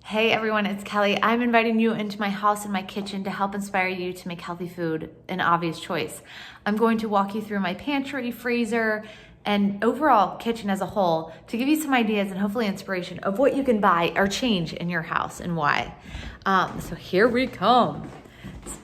Hey everyone, it's Kelly. I'm inviting you into my house and my kitchen to help inspire you to make healthy food an obvious choice. I'm going to walk you through my pantry, freezer, and overall kitchen as a whole to give you some ideas and hopefully inspiration of what you can buy or change in your house and why. So here we come.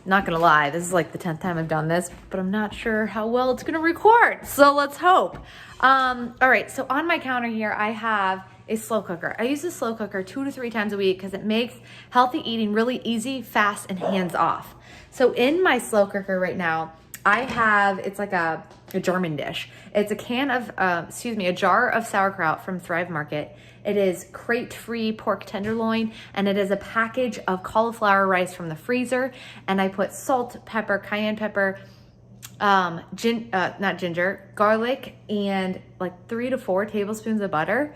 Not gonna lie, this is like the 10th time I've done this, but I'm not sure how well it's gonna record, so let's hope. All right, so on my counter here, I have a slow cooker. I use a slow cooker 2 to 3 times a week because it makes healthy eating really easy, fast, and hands-off. So in my slow cooker right now, I have, it's like a German dish. It's a a jar of sauerkraut from Thrive Market. It is crate-free pork tenderloin, and it is a package of cauliflower rice from the freezer. And I put salt, pepper, cayenne pepper, not ginger, garlic, and like 3 to 4 tablespoons of butter.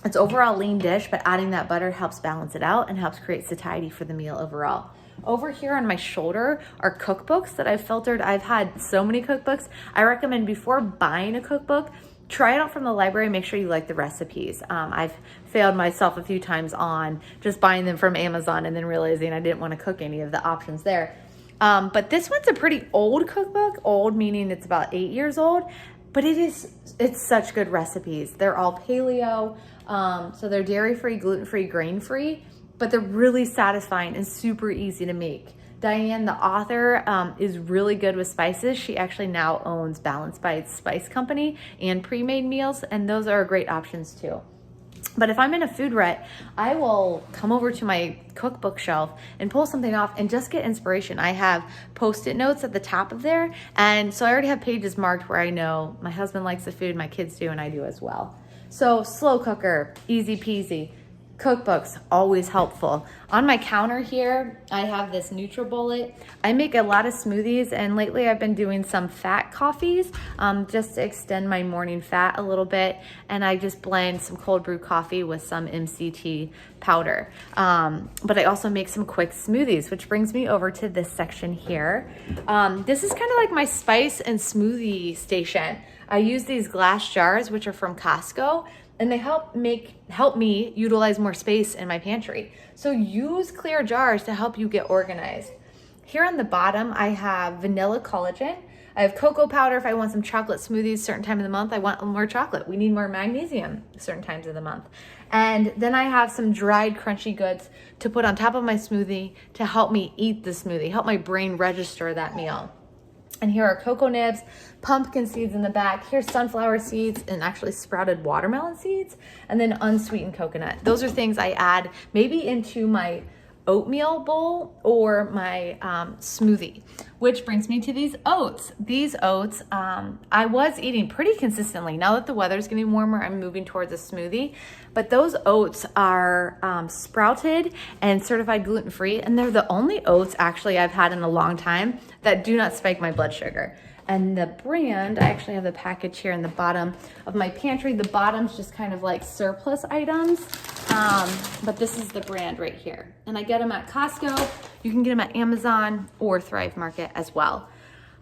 It's overall lean dish, but adding that butter helps balance it out and helps create satiety for the meal overall. Over here on my shoulder are cookbooks that I've filtered. I've had so many cookbooks. I recommend before buying a cookbook, try it out from the library, make sure you like the recipes. I've failed myself a few times on just buying them from Amazon and then realizing I didn't want to cook any of the options there. But this one's a pretty old cookbook, old meaning it's about 8 years old, but it's such good recipes. They're all paleo, so they're dairy-free, gluten-free, grain-free, but they're really satisfying and super easy to make. Diane, the author, is really good with spices. She actually now owns Balanced by Spice Company and pre-made meals, and those are great options too. But if I'm in a food rut, I will come over to my cookbook shelf and pull something off and just get inspiration. I have Post-it notes at the top of there, and so I already have pages marked where I know my husband likes the food, my kids do, and I do as well. So slow cooker, easy peasy. Cookbooks, always helpful. On my counter here, I have this NutriBullet. I make a lot of smoothies, and lately I've been doing some fat coffees just to extend my morning fat a little bit, and I just blend some cold brew coffee with some MCT powder. But I also make some quick smoothies, which brings me over to this section here. This is kind of like my spice and smoothie station. I use these glass jars, which are from Costco, and they help me utilize more space in my pantry. So use clear jars to help you get organized. Here on the bottom, I have vanilla collagen. I have cocoa powder if I want some chocolate smoothies certain time of the month. I want more chocolate. We need more magnesium certain times of the month. And then I have some dried crunchy goods to put on top of my smoothie to help me eat the smoothie, help my brain register that meal. And here are cocoa nibs, pumpkin seeds in the back. Here's sunflower seeds and actually sprouted watermelon seeds, and then unsweetened coconut. Those are things I add maybe into my oatmeal bowl or my smoothie, which brings me to these oats. These oats, I was eating pretty consistently. Now that the weather's getting warmer, I'm moving towards a smoothie, but those oats are sprouted and certified gluten-free, and they're the only oats actually I've had in a long time that do not spike my blood sugar. And the brand, I actually have the package here in the bottom of my pantry. The bottom's just kind of like surplus items, but this is the brand right here. And I get them at Costco. You can get them at Amazon or Thrive Market as well.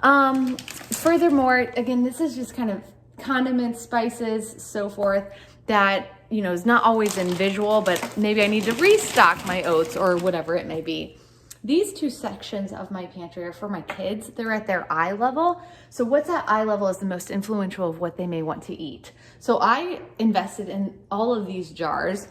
Furthermore, again, this is just kind of condiments, spices, so forth, that, you know, is not always in visual, but maybe I need to restock my oats or whatever it may be. These two sections of my pantry are for my kids. They're at their eye level. So what's at eye level is the most influential of what they may want to eat. So I invested in all of these jars.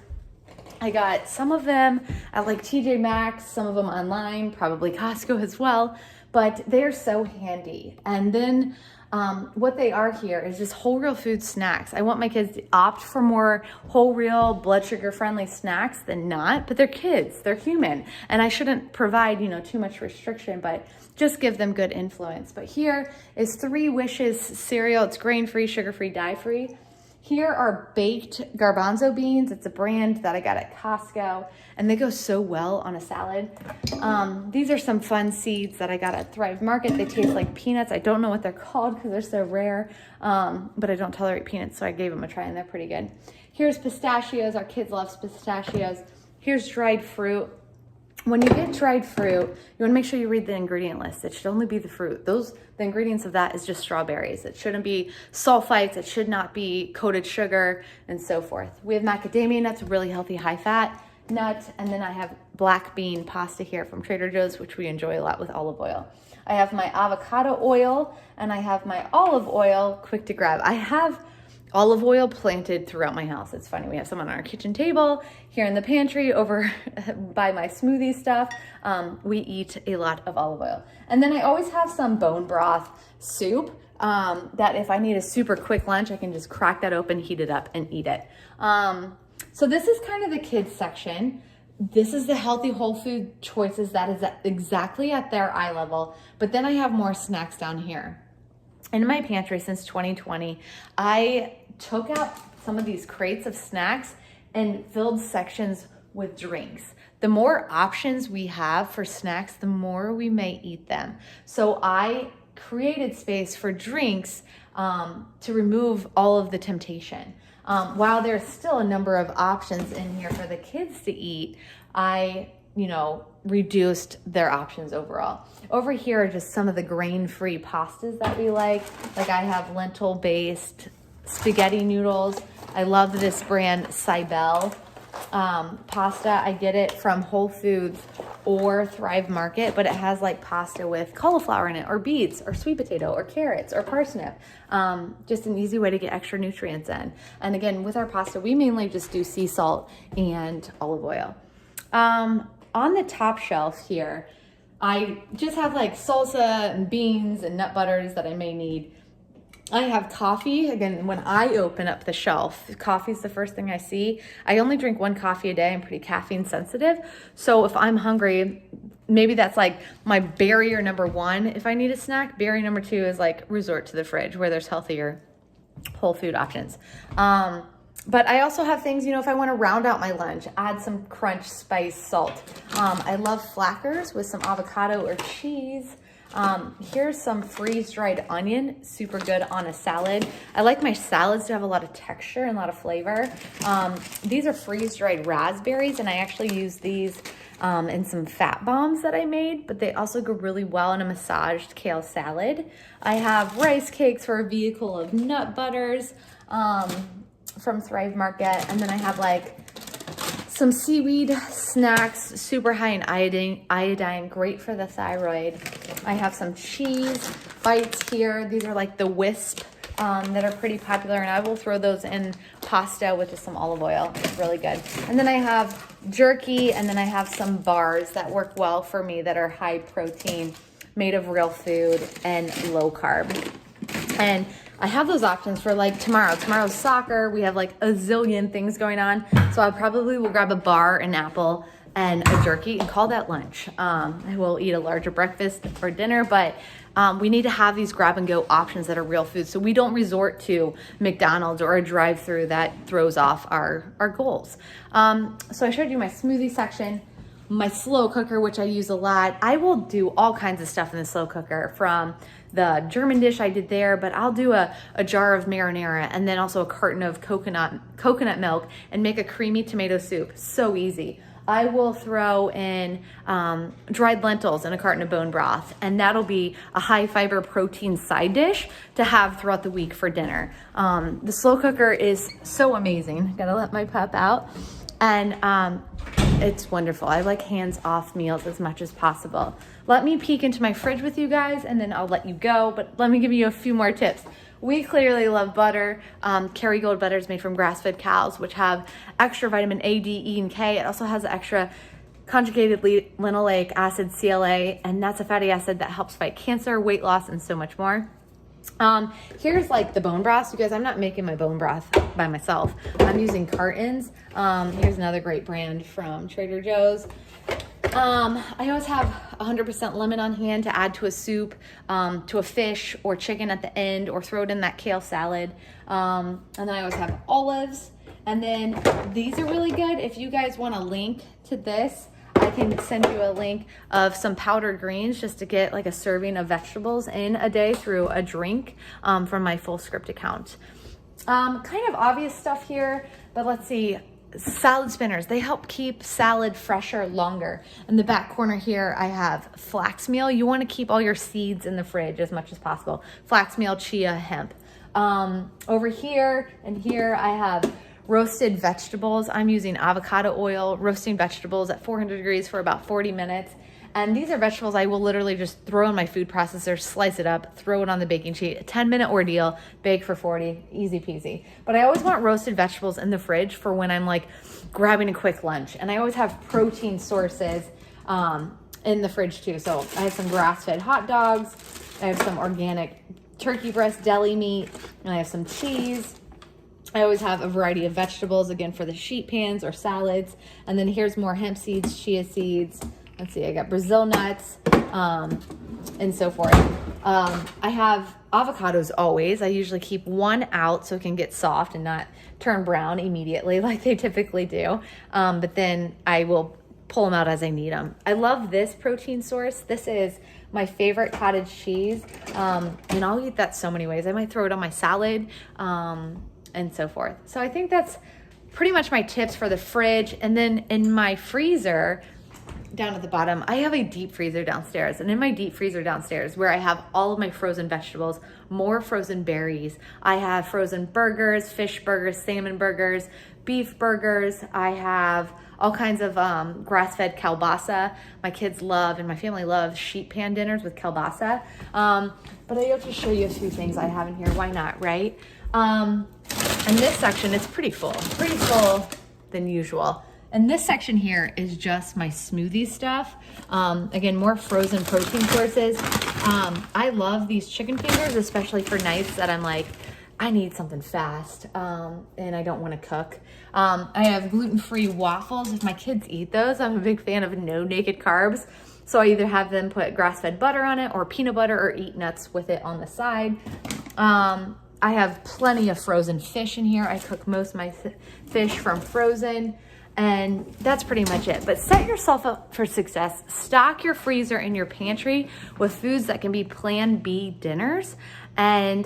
I got some of them at like TJ Maxx, some of them online, probably Costco as well, but they're so handy. And then what they are here is just whole real food snacks. I want my kids to opt for more whole real blood sugar friendly snacks than not, but they're kids, they're human. And I shouldn't provide, you know, too much restriction, but just give them good influence. But here is 3 Wishes cereal. It's grain-free, sugar-free, dye-free. Here are baked garbanzo beans. It's a brand that I got at Costco, and they go so well on a salad. These are some fun seeds that I got at Thrive Market. They taste like peanuts. I don't know what they're called because they're so rare, but I don't tolerate peanuts, so I gave them a try, and they're pretty good. Here's pistachios. Our kids love pistachios. Here's dried fruit. When you get dried fruit, you want to make sure you read the ingredient list. It should only be the fruit. The ingredients of that is just strawberries. It shouldn't be sulfites. It should not be coated sugar and so forth. We have macadamia nuts, really healthy, high fat. nut, and then I have black bean pasta here from Trader Joe's, which we enjoy a lot with olive oil. I have my avocado oil, and I have my olive oil, quick to grab. I have olive oil planted throughout my house. It's funny, we have some on our kitchen table, here in the pantry, over by my smoothie stuff. We eat a lot of olive oil. And then I always have some bone broth soup that if I need a super quick lunch, I can just crack that open, heat it up, and eat it. So this is kind of the kids section. This is the healthy whole food choices that is exactly at their eye level. But then I have more snacks down here. In my pantry since 2020, I took out some of these crates of snacks and filled sections with drinks. The more options we have for snacks, the more we may eat them. So I created space for drinks to remove all of the temptation. While there's still a number of options in here for the kids to eat, I reduced their options overall. Over here are just some of the grain-free pastas that we like. Like I have lentil-based spaghetti noodles. I love this brand Cybele pasta. I get it from Whole Foods or Thrive Market, but it has like pasta with cauliflower in it, or beets, or sweet potato, or carrots, or parsnip. Just an easy way to get extra nutrients in. And again, with our pasta, we mainly just do sea salt and olive oil. On the top shelf here, I just have like salsa and beans and nut butters that I may need. I have coffee. Again, when I open up the shelf, coffee is the first thing I see. I only drink 1 coffee a day. I'm pretty caffeine sensitive. So if I'm hungry, maybe that's like my barrier number 1. If I need a snack, barrier number 2 is like resort to the fridge where there's healthier whole food options. But I also have things, if I want to round out my lunch, add some crunch, spice, salt. I love flackers with some avocado or cheese. Here's some freeze-dried onion, super good on a salad. I like my salads to have a lot of texture and a lot of flavor. These are freeze-dried raspberries, and I actually use these in some fat bombs that I made, but they also go really well in a massaged kale salad. I have rice cakes for a vehicle of nut butters from Thrive Market, and then I have like some seaweed snacks, super high in iodine, great for the thyroid. I have some cheese bites here. These are like the wisp that are pretty popular, and I will throw those in pasta with just some olive oil. It's really good. And then I have jerky, and then I have some bars that work well for me that are high protein, made of real food, and low carb. And I have those options for like tomorrow. Tomorrow's soccer. We have like a zillion things going on. So I probably will grab a bar, an apple, and a jerky and call that lunch. I will eat a larger breakfast or dinner, but we need to have these grab and go options that are real food, so we don't resort to McDonald's or a drive-through that throws off our goals. So I showed you my smoothie section, my slow cooker, which I use a lot. I will do all kinds of stuff in the slow cooker, from the German dish I did there, but I'll do a jar of marinara and then also a carton of coconut milk and make a creamy tomato soup. So easy. I will throw in dried lentils and a carton of bone broth, and that'll be a high fiber protein side dish to have throughout the week for dinner. The slow cooker is so amazing. Gotta let my pup out. And it's wonderful. I like hands-off meals as much as possible. Let me peek into my fridge with you guys, and then I'll let you go, but let me give you a few more tips. We clearly love butter. Kerrygold butter is made from grass-fed cows, which have extra vitamin A, D, E, and K. It also has extra conjugated linoleic acid, CLA, and that's a fatty acid that helps fight cancer, weight loss, and so much more. Here's like the bone broth. You guys, I'm not making my bone broth by myself. I'm using cartons. Here's another great brand from Trader Joe's. I always have 100% lemon on hand to add to a soup, to a fish or chicken at the end, or throw it in that kale salad. And then I always have olives. And then these are really good. If you guys want a link to this, I can send you a link of some powdered greens just to get like a serving of vegetables in a day through a drink from my Full Script account. Kind of obvious stuff here, but let's see. Salad spinners, they help keep salad fresher longer. In the back corner here, I have flax meal. You want to keep all your seeds in the fridge as much as possible. Flax meal, chia, hemp. Over here and here, I have roasted vegetables. I'm using avocado oil, roasting vegetables at 400 degrees for about 40 minutes. And these are vegetables I will literally just throw in my food processor, slice it up, throw it on the baking sheet, a 10-minute ordeal, bake for 40, easy peasy. But I always want roasted vegetables in the fridge for when I'm like grabbing a quick lunch. And I always have protein sources in the fridge too. So I have some grass-fed hot dogs, I have some organic turkey breast deli meat, and I have some cheese. I always have a variety of vegetables, again, for the sheet pans or salads. And then here's more hemp seeds, chia seeds. Let's see, I got Brazil nuts, and so forth. I have avocados always. I usually keep one out so it can get soft and not turn brown immediately like they typically do. But then I will pull them out as I need them. I love this protein source. This is my favorite cottage cheese, and I'll eat that so many ways. I might throw it on my salad, and so forth. So I think that's pretty much my tips for the fridge. And then in my freezer, down at the bottom, I have a deep freezer downstairs. And in my deep freezer downstairs, where I have all of my frozen vegetables, more frozen berries, I have frozen burgers, fish burgers, salmon burgers, beef burgers. I have all kinds of grass-fed kielbasa. My kids love, and my family loves, sheet pan dinners with kielbasa. But I have to show you a few things I have in here. Why not, right? In this section, it's pretty full than usual. And this section here is just my smoothie stuff. Again, more frozen protein sources. I love these chicken fingers, especially for nights that I'm like, I need something fast, and I don't want to cook. I have gluten-free waffles. If my kids eat those, I'm a big fan of no naked carbs. So I either have them put grass-fed butter on it or peanut butter or eat nuts with it on the side. I have plenty of frozen fish in here. I cook most of my fish from frozen. And that's pretty much it. But set yourself up for success. Stock your freezer and your pantry with foods that can be plan B dinners, and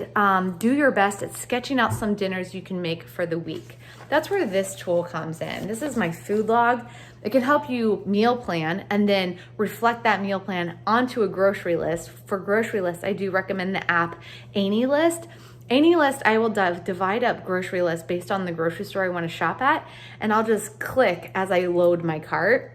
do your best at sketching out some dinners you can make for the week. That's where this tool comes in. This is my food log. It can help you meal plan and then reflect that meal plan onto a grocery list. For grocery lists, I do recommend the app AnyList. AnyList, I will divide up grocery lists based on the grocery store I want to shop at, and I'll just click as I load my cart.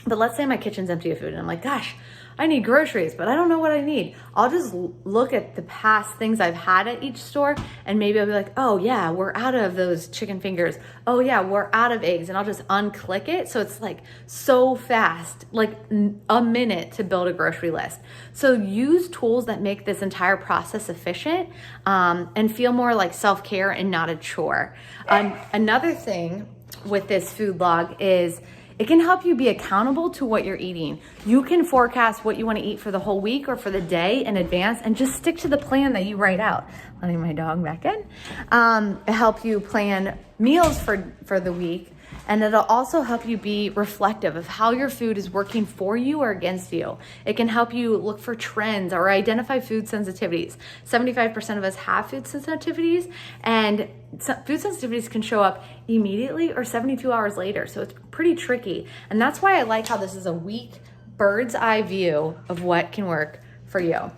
But let's say my kitchen's empty of food and I'm like, gosh, I need groceries, but I don't know what I need. I'll just look at the past things I've had at each store, and maybe I'll be like, oh yeah, we're out of those chicken fingers. Oh yeah, we're out of eggs, and I'll just unclick it. So it's like so fast, like a minute to build a grocery list. So use tools that make this entire process efficient, and feel more like self-care and not a chore. Another thing with this food log is it can help you be accountable to what you're eating. You can forecast what you want to eat for the whole week or for the day in advance, and just stick to the plan that you write out. Letting my dog back in. It helps you plan meals for the week, and it'll also help you be reflective of how your food is working for you or against you. It can help you look for trends or identify food sensitivities. 75% of us have food sensitivities, and food sensitivities can show up immediately or 72 hours later. So it's pretty tricky. And that's why I like how this is a week bird's eye view of what can work for you.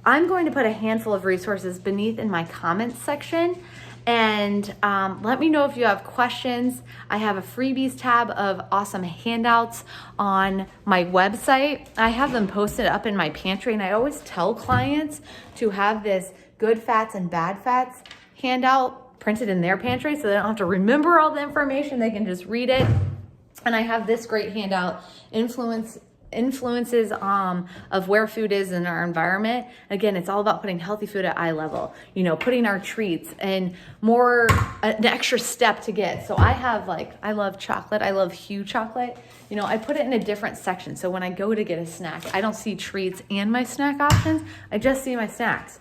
I'm going to put a handful of resources beneath in my comments section. And let me know if you have questions. I have a freebies tab of awesome handouts on my website. I have them posted up in my pantry, and I always tell clients to have this good fats and bad fats handout printed in their pantry so they don't have to remember all the information. They can just read it. And I have this great handout, influences of where food is in our environment. Again, it's all about putting healthy food at eye level, putting our treats and more an extra step to get. So I have I love chocolate. I love Hue chocolate. I put it in a different section. So when I go to get a snack, I don't see treats and my snack options. I just see my snacks.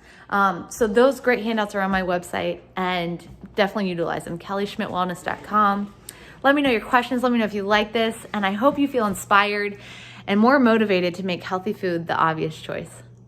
So those great handouts are on my website, and definitely utilize them. KellySchmidtWellness.com. Let me know your questions. Let me know if you like this, and I hope you feel inspired and more motivated to make healthy food the obvious choice.